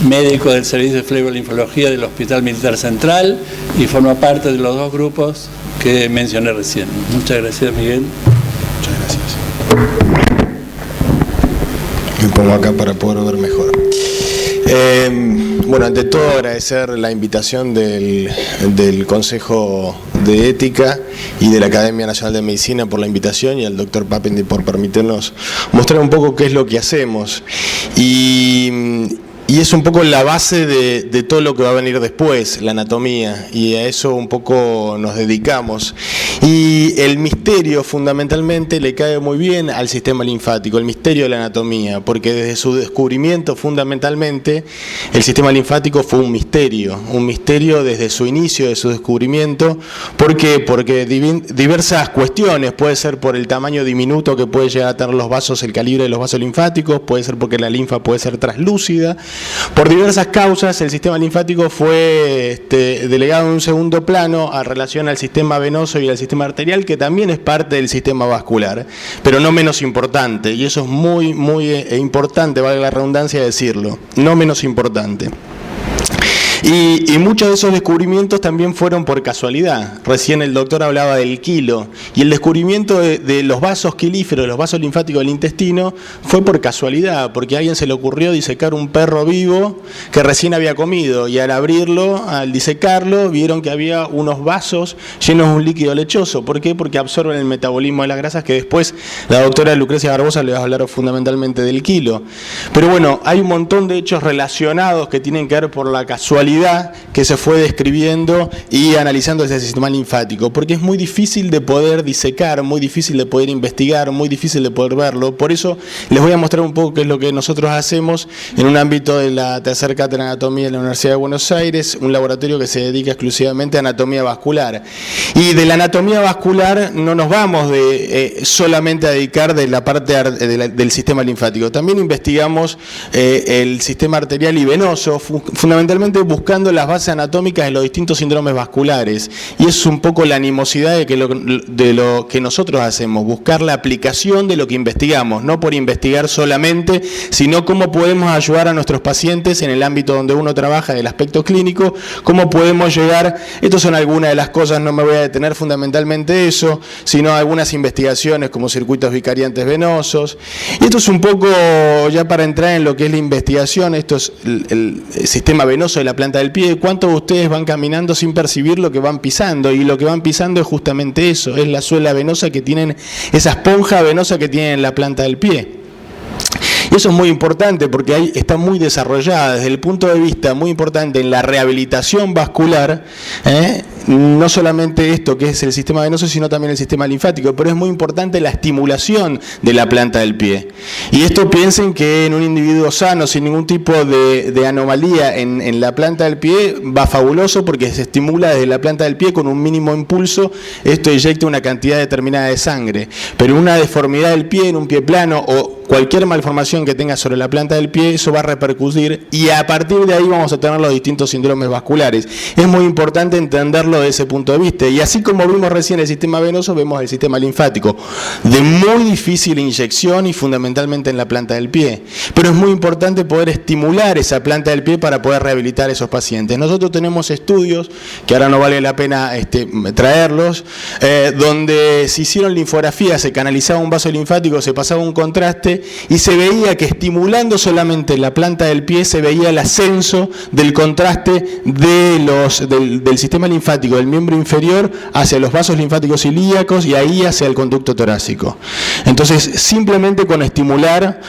médico del Servicio de Flebolinfología del Hospital Militar Central y forma parte de los dos grupos que mencioné recién. Muchas gracias, Miguel. Muchas gracias. Me pongo acá para poder ver mejor. Bueno, ante todo agradecer la invitación del Consejo de Ética y de la Academia Nacional de Medicina por la invitación, y al doctor Papendi por permitirnos mostrar un poco qué es lo que hacemos. Y es un poco la base de todo lo que va a venir después, la anatomía, y a eso un poco nos dedicamos. Y el misterio fundamentalmente le cae muy bien al sistema linfático, el misterio de la anatomía, porque desde su descubrimiento fundamentalmente el sistema linfático fue un misterio desde su inicio, de su descubrimiento. ¿Por qué? Porque diversas cuestiones, puede ser por el tamaño diminuto que puede llegar a tener los vasos, el calibre de los vasos linfáticos, puede ser porque la linfa puede ser translúcida. Por diversas causas, el sistema linfático fue delegado en un segundo plano a relación al sistema venoso y al sistema arterial, que también es parte del sistema vascular, pero no menos importante, y eso es muy, muy importante, valga la redundancia decirlo, no menos importante. Y muchos de esos descubrimientos también fueron por casualidad. Recién el doctor hablaba del quilo, y el descubrimiento de los vasos quilíferos, los vasos linfáticos del intestino, fue por casualidad, porque a alguien se le ocurrió disecar un perro vivo que recién había comido, y al abrirlo, al disecarlo, vieron que había unos vasos llenos de un líquido lechoso. ¿Por qué? Porque absorben el metabolismo de las grasas, que después la doctora Lucrecia Barbosa le va a hablar fundamentalmente del quilo. Pero bueno, hay un montón de hechos relacionados que tienen que ver por la casualidad que se fue describiendo y analizando ese sistema linfático, porque es muy difícil de poder disecar, muy difícil de poder investigar, muy difícil de poder verlo. Por eso les voy a mostrar un poco qué es lo que nosotros hacemos en un ámbito de la tercera cátedra de anatomía de la Universidad de Buenos Aires, un laboratorio que se dedica exclusivamente a anatomía vascular. Y de la anatomía vascular no nos vamos solamente a dedicar de la parte del sistema linfático, también investigamos el sistema arterial y venoso, fundamentalmente buscando las bases anatómicas de los distintos síndromes vasculares, y eso es un poco la animosidad de lo que nosotros hacemos, buscar la aplicación de lo que investigamos, no por investigar solamente, sino cómo podemos ayudar a nuestros pacientes en el ámbito donde uno trabaja, del aspecto clínico, cómo podemos llegar. Estas son algunas de las cosas, no me voy a detener fundamentalmente eso, sino algunas investigaciones como circuitos vicariantes venosos. Y esto es un poco, ya para entrar en lo que es la investigación, esto es el sistema venoso de la planta del pie. ¿Cuántos de ustedes van caminando sin percibir lo que van pisando? Y lo que van pisando es justamente eso, es la suela venosa que tienen, esa esponja venosa que tienen en la planta del pie. Y eso es muy importante porque ahí está muy desarrollada desde el punto de vista muy importante en la rehabilitación vascular, no solamente esto que es el sistema venoso, sino también el sistema linfático, pero es muy importante la estimulación de la planta del pie. Y esto piensen que en un individuo sano, sin ningún tipo de anomalía en la planta del pie, va fabuloso porque se estimula desde la planta del pie con un mínimo impulso, esto eyecta una cantidad determinada de sangre. Pero una deformidad del pie, en un pie plano o cualquier malformación que tenga sobre la planta del pie, eso va a repercutir, y a partir de ahí vamos a tener los distintos síndromes vasculares. Es muy importante entenderlo desde ese punto de vista, y así como vimos recién el sistema venoso, vemos el sistema linfático, de muy difícil inyección y fundamentalmente en la planta del pie, pero es muy importante poder estimular esa planta del pie para poder rehabilitar a esos pacientes. Nosotros tenemos estudios, que ahora no vale la pena traerlos, donde se hicieron linfografías, se canalizaba un vaso linfático, se pasaba un contraste, y se veía que estimulando solamente la planta del pie se veía el ascenso del contraste del sistema linfático del miembro inferior hacia los vasos linfáticos ilíacos y ahí hacia el conducto torácico. Entonces, simplemente con estimular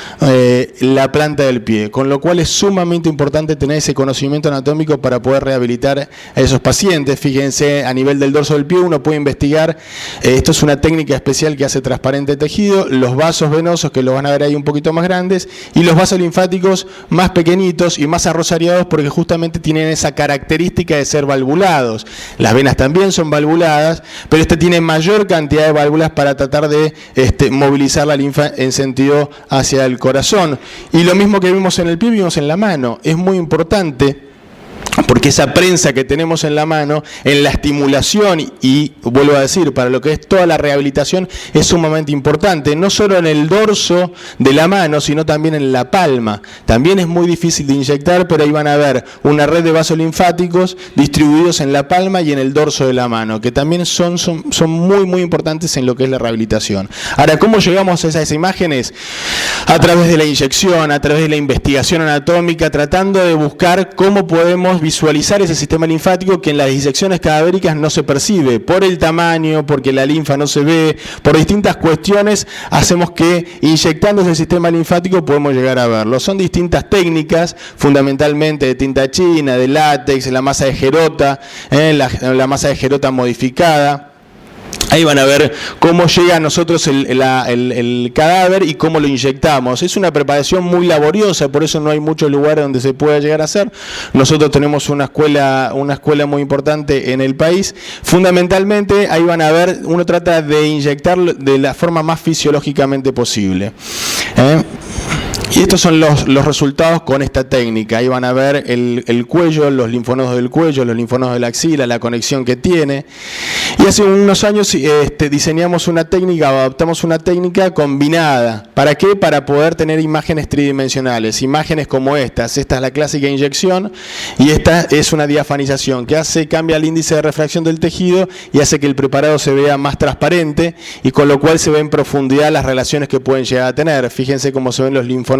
la planta del pie, con lo cual es sumamente importante tener ese conocimiento anatómico para poder rehabilitar a esos pacientes. Fíjense, a nivel del dorso del pie uno puede investigar, esto es una técnica especial que hace transparente el tejido, los vasos venosos, que lo van a ver ahí un poquito más grandes, y los vasos linfáticos más pequeñitos y más arrosariados porque justamente tienen esa característica de ser valvulados. Las venas también son valvuladas, pero tiene mayor cantidad de válvulas para tratar de movilizar la linfa en sentido hacia el corazón. Y lo mismo que vimos en el pie, vimos en la mano. Es muy importante porque esa prensa que tenemos en la mano, en la estimulación, y vuelvo a decir, para lo que es toda la rehabilitación, es sumamente importante, no solo en el dorso de la mano, sino también en la palma. También es muy difícil de inyectar, pero ahí van a ver una red de vasos linfáticos distribuidos en la palma y en el dorso de la mano, que también son muy importantes en lo que es la rehabilitación. Ahora, ¿cómo llegamos a esas imágenes? A través de la inyección, a través de la investigación anatómica, tratando de buscar cómo podemos visualizar ese sistema linfático que en las disecciones cadavéricas no se percibe, por el tamaño, porque la linfa no se ve, por distintas cuestiones, hacemos que inyectando ese sistema linfático podemos llegar a verlo. Son distintas técnicas, fundamentalmente de tinta china, de látex, la masa de Gerota, la masa de Gerota modificada. Ahí van a ver cómo llega a nosotros el cadáver y cómo lo inyectamos. Es una preparación muy laboriosa, por eso no hay muchos lugares donde se pueda llegar a hacer. Nosotros tenemos una escuela muy importante en el país. Fundamentalmente, ahí van a ver, uno trata de inyectar de la forma más fisiológicamente posible. Y estos son los resultados con esta técnica. Ahí van a ver el cuello, los linfonodos del cuello, los linfonodos de la axila, la conexión que tiene. Y hace unos años diseñamos una técnica, adaptamos una técnica combinada. ¿Para qué? Para poder tener imágenes tridimensionales, imágenes como estas. Esta es la clásica inyección y esta es una diafanización que cambia el índice de refracción del tejido y hace que el preparado se vea más transparente y con lo cual se ve en profundidad las relaciones que pueden llegar a tener. Fíjense cómo se ven los linfonodos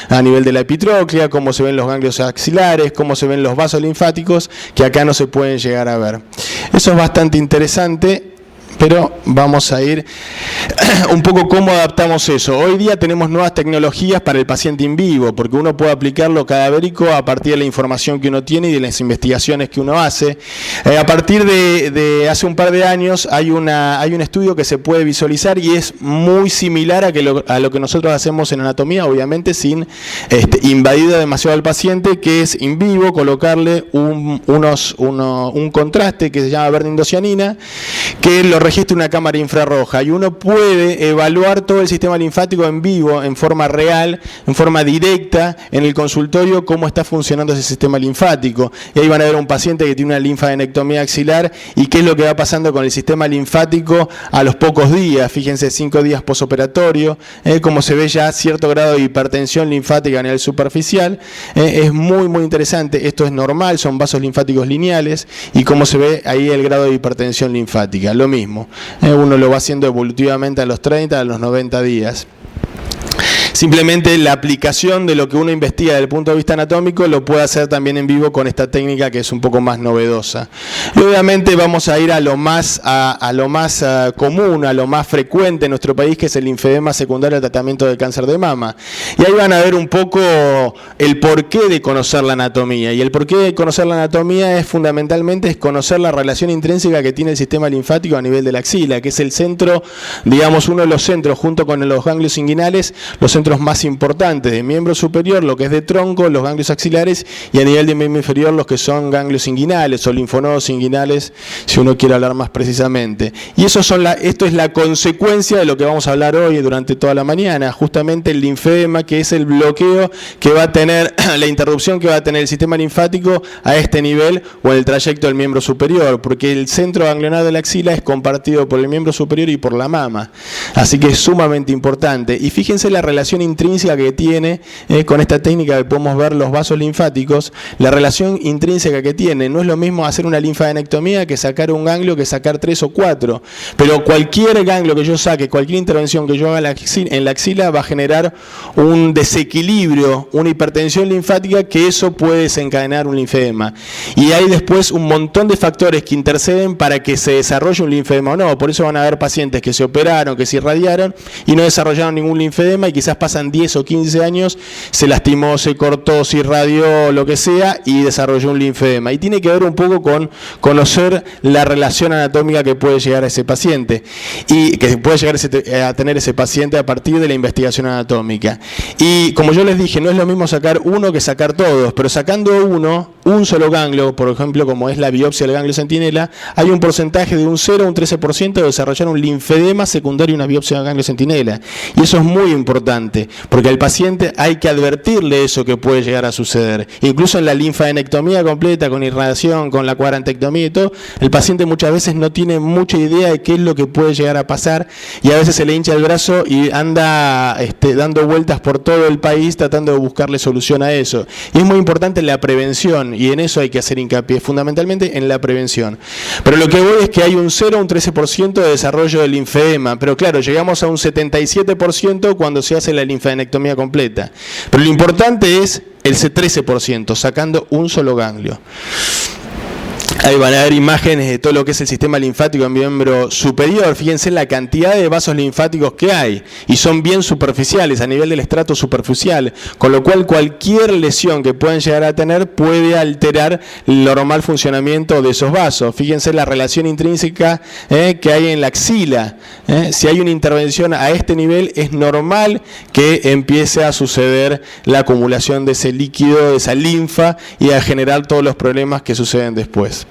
a nivel de la epitróclea, cómo se ven los ganglios axilares, cómo se ven los vasos linfáticos, que acá no se pueden llegar a ver. Eso es bastante interesante, pero vamos a ir un poco cómo adaptamos eso. Hoy día tenemos nuevas tecnologías para el paciente in vivo, porque uno puede aplicarlo cadavérico a partir de la información que uno tiene y de las investigaciones que uno hace. A partir de hace un par de años hay un estudio que se puede visualizar y es muy similar a lo que nosotros hacemos en anatomía, obviamente sin invadir demasiado al paciente, que es in vivo, colocarle un contraste que se llama verde-indocianina, que lo registra una cámara infrarroja y uno puede evaluar todo el sistema linfático en vivo, en forma real, en forma directa, en el consultorio, cómo está funcionando ese sistema linfático. Y ahí van a ver un paciente que tiene una linfadenectomía axilar y qué es lo que va pasando con el sistema linfático a los pocos días. Fíjense, 5 días posoperatorio, cómo se ve ya cierto grado de hipertensión linfática a nivel superficial. Es muy interesante. Esto es normal, son vasos linfáticos lineales y cómo se ve ahí el grado de hipertensión linfática. Lo mismo. Uno lo va haciendo evolutivamente a los 30, a los 90 días. Simplemente la aplicación de lo que uno investiga desde el punto de vista anatómico lo puede hacer también en vivo con esta técnica que es un poco más novedosa. Y obviamente vamos a ir a lo más común, a lo más frecuente en nuestro país, que es el linfedema secundario al tratamiento del cáncer de mama. Y ahí van a ver un poco el porqué de conocer la anatomía. Y el porqué de conocer la anatomía es fundamentalmente conocer la relación intrínseca que tiene el sistema linfático a nivel de la axila, que es el centro, digamos, uno de los centros, junto con los ganglios inguinales, los centros más importantes de miembro superior, lo que es de tronco, los ganglios axilares, y a nivel de miembro inferior los que son ganglios inguinales o linfonodos inguinales, si uno quiere hablar más precisamente. Y esto es la consecuencia de lo que vamos a hablar hoy durante toda la mañana, justamente el linfedema, que es el bloqueo que va a tener, la interrupción que va a tener el sistema linfático a este nivel o en el trayecto del miembro superior, porque el centro ganglionar de la axila es compartido por el miembro superior y por la mama, así que es sumamente importante. Y fíjense la relación intrínseca que tiene con esta técnica que podemos ver los vasos linfáticos, la relación intrínseca que tiene. No es lo mismo hacer una linfadenectomía que sacar un ganglio, que sacar 3 o 4, pero cualquier ganglio que yo saque, cualquier intervención que yo haga en la axila va a generar un desequilibrio, una hipertensión linfática, que eso puede desencadenar un linfedema. Y hay después un montón de factores que interceden para que se desarrolle un linfedema o no. Por eso van a haber pacientes que se operaron, que se irradiaron y no desarrollaron ningún linfedema, y quizás pasan 10 o 15 años, se lastimó, se cortó, se irradió, lo que sea, y desarrolló un linfedema. Y tiene que ver un poco con conocer la relación anatómica que puede llegar a ese paciente y que puede llegar a tener ese paciente a partir de la investigación anatómica. Y como yo les dije, no es lo mismo sacar uno que sacar todos, pero sacando uno un solo ganglio, por ejemplo, como es la biopsia del ganglio centinela, hay un porcentaje de un 0 a un 13% de desarrollar un linfedema secundario a una biopsia del ganglio centinela. Y eso es muy importante, porque al paciente hay que advertirle eso que puede llegar a suceder. Incluso en la linfadenectomía completa, con irradiación, con la cuadrantectomía y todo, el paciente muchas veces no tiene mucha idea de qué es lo que puede llegar a pasar, y a veces se le hincha el brazo y anda dando vueltas por todo el país tratando de buscarle solución a eso. Y es muy importante la prevención, y en eso hay que hacer hincapié, fundamentalmente en la prevención. Pero lo que voy es que hay un 0 a un 13% de desarrollo de linfedema, pero claro, llegamos a un 77% cuando se hace la linfadenectomía completa. Pero lo importante es el 13%, sacando un solo ganglio. Ahí van a ver imágenes de todo lo que es el sistema linfático en miembro superior. Fíjense la cantidad de vasos linfáticos que hay, y son bien superficiales, a nivel del estrato superficial, con lo cual cualquier lesión que puedan llegar a tener puede alterar el normal funcionamiento de esos vasos. Fíjense la relación intrínseca que hay en la axila. Si hay una intervención a este nivel, es normal que empiece a suceder la acumulación de ese líquido, de esa linfa, y a generar todos los problemas que suceden después.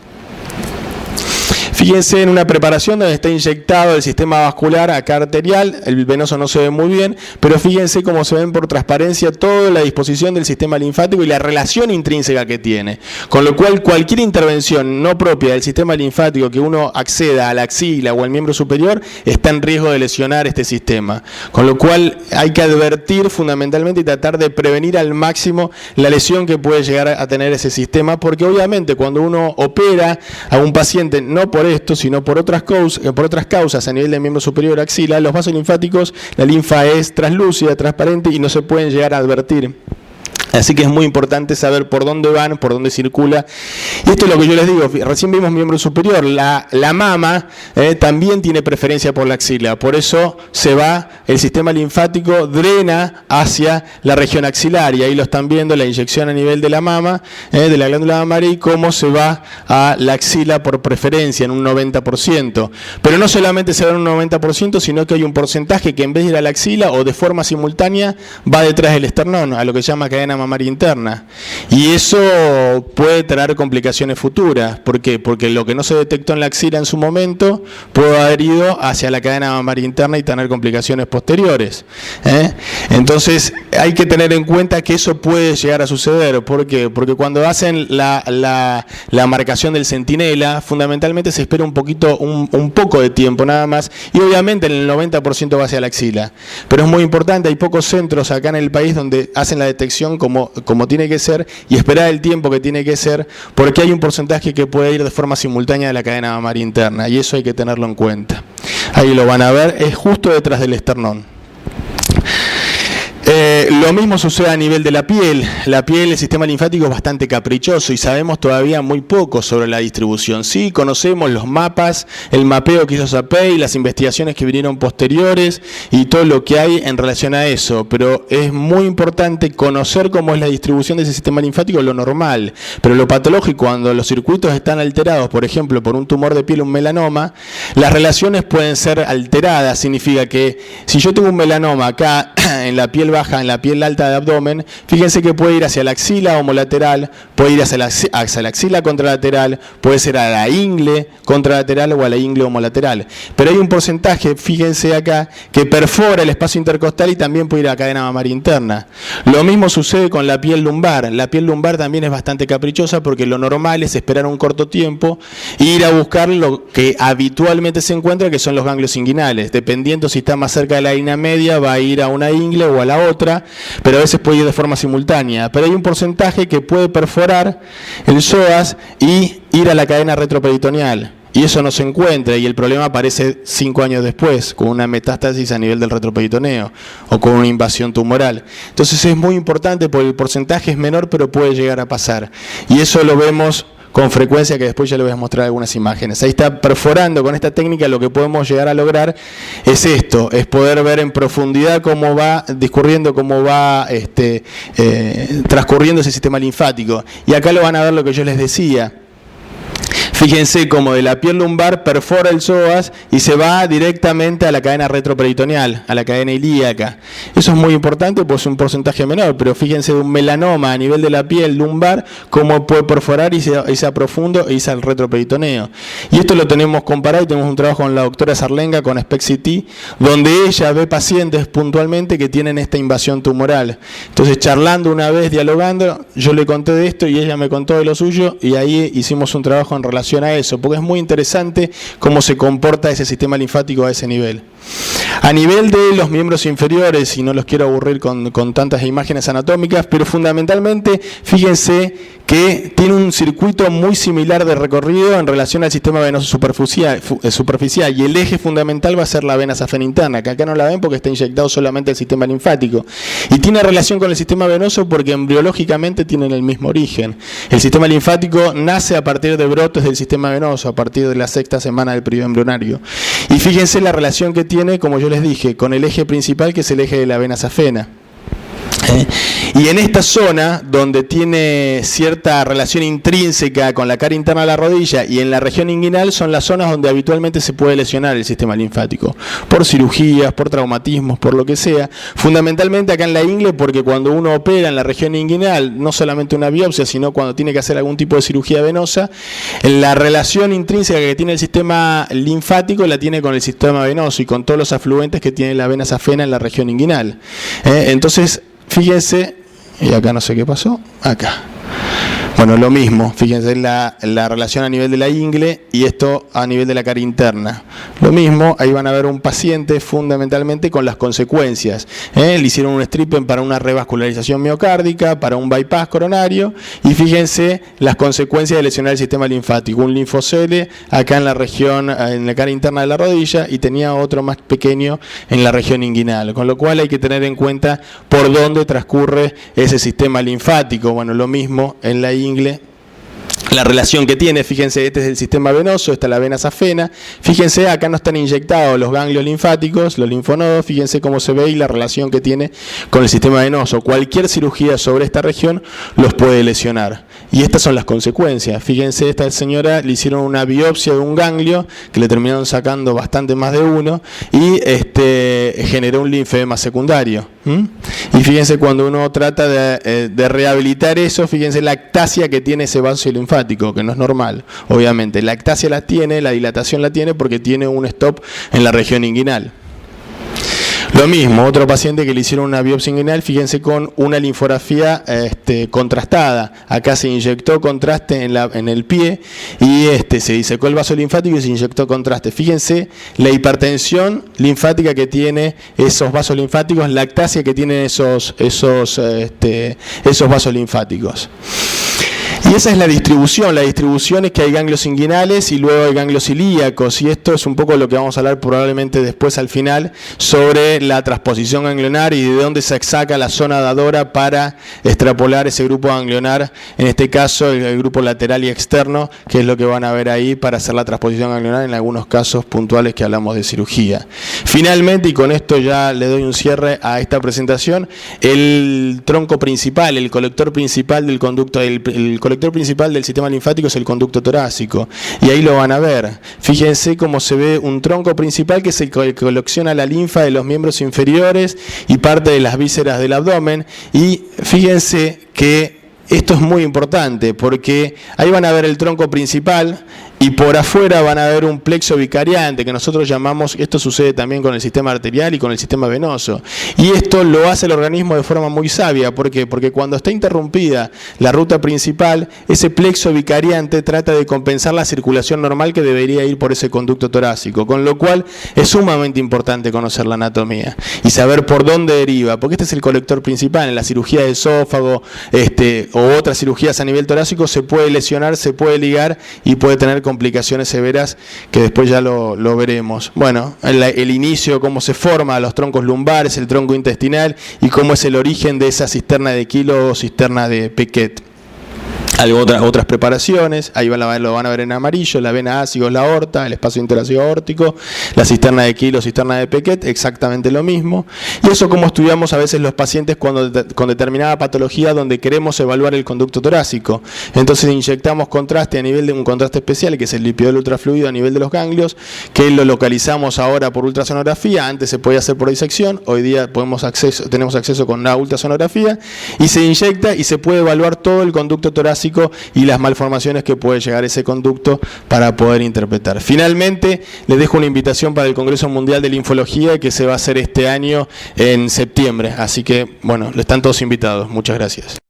Fíjense en una preparación donde está inyectado el sistema vascular acá arterial, el venoso no se ve muy bien, pero fíjense cómo se ven por transparencia toda la disposición del sistema linfático y la relación intrínseca que tiene. Con lo cual cualquier intervención no propia del sistema linfático que uno acceda a la axila o al miembro superior está en riesgo de lesionar este sistema. Con lo cual hay que advertir fundamentalmente y tratar de prevenir al máximo la lesión que puede llegar a tener ese sistema, porque obviamente cuando uno opera a un paciente, no por esto, sino por otras causas a nivel del miembro superior axila, los vasos linfáticos, la linfa es translúcida, transparente, y no se pueden llegar a advertir. Así que es muy importante saber por dónde van, por dónde circula. Y esto es lo que yo les digo, recién vimos miembro superior, la mama también tiene preferencia por la axila, por eso se va, el sistema linfático drena hacia la región axilar, y ahí lo están viendo, la inyección a nivel de la mama, de la glándula mamaria, y cómo se va a la axila por preferencia, en un 90%. Pero no solamente se va en un 90%, sino que hay un porcentaje que en vez de ir a la axila o de forma simultánea, va detrás del esternón, a lo que se llama cadena mamaria interna, y eso puede traer complicaciones futuras. ¿Por qué? Porque lo que no se detectó en la axila en su momento puede haber ido hacia la cadena mamaria interna y tener complicaciones posteriores. Entonces hay que tener en cuenta que eso puede llegar a suceder. ¿Por qué? Porque cuando hacen la marcación del centinela, fundamentalmente se espera un poco de tiempo nada más, y obviamente en el 90% va hacia la axila. Pero es muy importante, hay pocos centros acá en el país donde hacen la detección como tiene que ser, y esperar el tiempo que tiene que ser, porque hay un porcentaje que puede ir de forma simultánea de la cadena mamaria interna, y eso hay que tenerlo en cuenta. Ahí lo van a ver, es justo detrás del esternón. Lo mismo sucede a nivel de la piel. La piel, el sistema linfático es bastante caprichoso y sabemos todavía muy poco sobre la distribución. Sí, conocemos los mapas, el mapeo que hizo SAPEI, las investigaciones que vinieron posteriores y todo lo que hay en relación a eso, pero es muy importante conocer cómo es la distribución de ese sistema linfático, lo normal. Pero lo patológico, cuando los circuitos están alterados, por ejemplo, por un tumor de piel, un melanoma, las relaciones pueden ser alteradas. Significa que si yo tengo un melanoma acá en la piel baja, en la piel alta de abdomen, fíjense que puede ir hacia la axila homolateral, puede ir hacia la axila contralateral, puede ser a la ingle contralateral o a la ingle homolateral. Pero hay un porcentaje, fíjense acá, que perfora el espacio intercostal y también puede ir a la cadena mamaria interna. Lo mismo sucede con la piel lumbar. La piel lumbar también es bastante caprichosa, porque lo normal es esperar un corto tiempo e ir a buscar lo que habitualmente se encuentra, que son los ganglios inguinales. Dependiendo si está más cerca de la línea media, va a ir a una ingle o a la otra, pero a veces puede ir de forma simultánea. Pero hay un porcentaje que puede perforar el psoas y ir a la cadena retroperitoneal, y eso no se encuentra, y el problema aparece 5 años después, con una metástasis a nivel del retroperitoneo o con una invasión tumoral. Entonces es muy importante, porque el porcentaje es menor, pero puede llegar a pasar, y eso lo vemos con frecuencia, que después ya les voy a mostrar algunas imágenes. Ahí está perforando con esta técnica. Lo que podemos llegar a lograr es esto, es poder ver en profundidad cómo va discurriendo, cómo va transcurriendo ese sistema linfático. Y acá lo van a ver lo que yo les decía. Fíjense como de la piel lumbar perfora el psoas y se va directamente a la cadena retroperitoneal, a la cadena ilíaca. Eso es muy importante, pues es un porcentaje menor, pero fíjense de un melanoma a nivel de la piel lumbar, cómo puede perforar y se a profundo e irse al retroperitoneo. Y esto lo tenemos comparado y tenemos un trabajo con la doctora Sarlenga con SPECT-CT, donde ella ve pacientes puntualmente que tienen esta invasión tumoral. Entonces, charlando una vez, dialogando, yo le conté de esto y ella me contó de lo suyo, y ahí hicimos un trabajo en relación a eso, porque es muy interesante cómo se comporta ese sistema linfático a ese nivel. A nivel de los miembros inferiores, y no los quiero aburrir con tantas imágenes anatómicas, pero fundamentalmente fíjense que tiene un circuito muy similar de recorrido en relación al sistema venoso superficial, y el eje fundamental va a ser la vena safena interna, que acá no la ven porque está inyectado solamente el sistema linfático, y tiene relación con el sistema venoso porque embriológicamente tienen el mismo origen. El sistema linfático nace a partir de brotes del sistema venoso, a partir de la 6ª semana del periodo embrionario, y fíjense la relación que tiene, como yo les dije, con el eje principal, que es el eje de la vena safena. Y en esta zona, donde tiene cierta relación intrínseca con la cara interna de la rodilla y en la región inguinal, son las zonas donde habitualmente se puede lesionar el sistema linfático, por cirugías, por traumatismos, por lo que sea. Fundamentalmente acá en la ingle, porque cuando uno opera en la región inguinal, no solamente una biopsia, sino cuando tiene que hacer algún tipo de cirugía venosa, la relación intrínseca que tiene el sistema linfático la tiene con el sistema venoso y con todos los afluentes que tiene la vena safena en la región inguinal. Entonces, fíjense, y acá no sé qué pasó, acá. Bueno, lo mismo, fíjense la relación a nivel de la ingle y esto a nivel de la cara interna. Lo mismo, ahí van a ver un paciente fundamentalmente con las consecuencias. Le hicieron un stripping para una revascularización miocárdica, para un bypass coronario, y fíjense las consecuencias de lesionar el sistema linfático. Un linfocele acá en la región, en la cara interna de la rodilla, y tenía otro más pequeño en la región inguinal. Con lo cual hay que tener en cuenta por dónde transcurre ese sistema linfático. Bueno, lo mismo en la ingle. La relación que tiene, fíjense, este es el sistema venoso, esta es la vena safena. Fíjense, acá no están inyectados los ganglios linfáticos, los linfonodos, fíjense cómo se ve y la relación que tiene con el sistema venoso. Cualquier cirugía sobre esta región los puede lesionar. Y estas son las consecuencias. Fíjense, esta señora le hicieron una biopsia de un ganglio, que le terminaron sacando bastante más de uno, y generó un linfedema secundario. Y fíjense, cuando uno trata de rehabilitar eso, fíjense la ectasia que tiene ese vaso linfático, que no es normal, obviamente. La ectasia la tiene, la dilatación la tiene porque tiene un stop en la región inguinal. Lo mismo, otro paciente que le hicieron una biopsia inguinal, fíjense, con una linfografía contrastada. Acá se inyectó contraste en el pie y se disecó el vaso linfático y se inyectó contraste. Fíjense la hipertensión linfática que tiene esos vasos linfáticos, la ectasia que tienen esos vasos linfáticos. Y esa es la distribución. La distribución es que hay ganglios inguinales y luego hay ganglios ilíacos, y esto es un poco lo que vamos a hablar probablemente después al final sobre la transposición ganglionar y de dónde se saca la zona dadora para extrapolar ese grupo ganglionar, en este caso el grupo lateral y externo, que es lo que van a ver ahí para hacer la transposición ganglionar en algunos casos puntuales que hablamos de cirugía. Finalmente, y con esto ya le doy un cierre a esta presentación, el tronco principal, el colector principal del conducto, el colector principal del sistema linfático es el conducto torácico, y ahí lo van a ver. Fíjense cómo se ve un tronco principal que es el que colecciona la linfa de los miembros inferiores y parte de las vísceras del abdomen, y fíjense que esto es muy importante porque ahí van a ver el tronco principal y por afuera van a ver un plexo vicariante que nosotros llamamos, esto sucede también con el sistema arterial y con el sistema venoso, y esto lo hace el organismo de forma muy sabia. ¿Por qué? Porque cuando está interrumpida la ruta principal, ese plexo vicariante trata de compensar la circulación normal que debería ir por ese conducto torácico, con lo cual es sumamente importante conocer la anatomía y saber por dónde deriva, porque este es el colector principal. En la cirugía de esófago o otras cirugías a nivel torácico se puede lesionar, se puede ligar y puede tener complicaciones severas que después ya lo veremos. Bueno, el inicio, cómo se forman los troncos lumbares, el tronco intestinal y cómo es el origen de esa cisterna de Kilo o cisterna de Pequet. otras preparaciones, ahí lo van a ver en amarillo, la vena ácido, la aorta, el espacio interácido aórtico, la cisterna de Kilo, cisterna de Pequet, exactamente lo mismo. Y eso como estudiamos a veces los pacientes con determinada patología donde queremos evaluar el conducto torácico. Entonces inyectamos contraste a nivel de un contraste especial, que es el lipidol ultrafluido a nivel de los ganglios, que lo localizamos ahora por ultrasonografía. Antes se podía hacer por disección, hoy día tenemos acceso con la ultrasonografía, y se inyecta y se puede evaluar todo el conducto torácico y las malformaciones que puede llegar ese conducto para poder interpretar. Finalmente, les dejo una invitación para el Congreso Mundial de Linfología que se va a hacer este año en septiembre. Así que, bueno, están todos invitados. Muchas gracias.